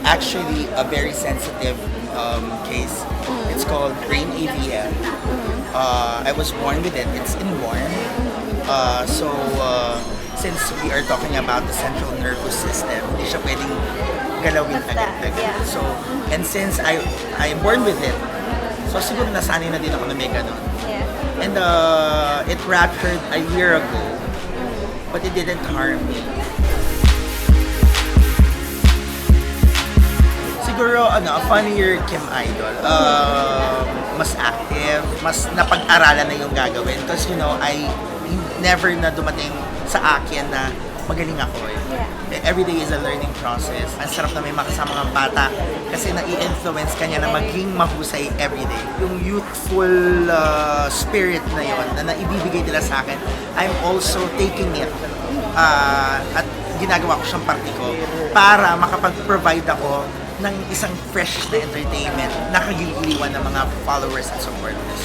actually a very sensitive case. It's called brain AVM. I was born with it. It's inborn. Since we are talking about the central nervous system, hindi siya pwedeng galawin agad-agad. Yeah. So, and since I'm born with it, so siguro nasanay na din ako na may ganun. Yeah. And it ruptured a year ago, but it didn't harm me. Siguro, a funnier Kim Idol. Mas active, mas napag-aralan na yung gagawin. Because, I never na dumating sa akin na magaling ako eh. Yeah. Every day is a learning process. Ang sarap na may makasama ng bata kasi na-i-influence ka niya na maging mahusay everyday. Yung youthful spirit na yon na naibibigay nila sa akin, I'm also taking it at ginagawa ko siyang parte ko para makapag-provide ako ng isang fresh na entertainment na kagigiliwan ng mga followers at supporters.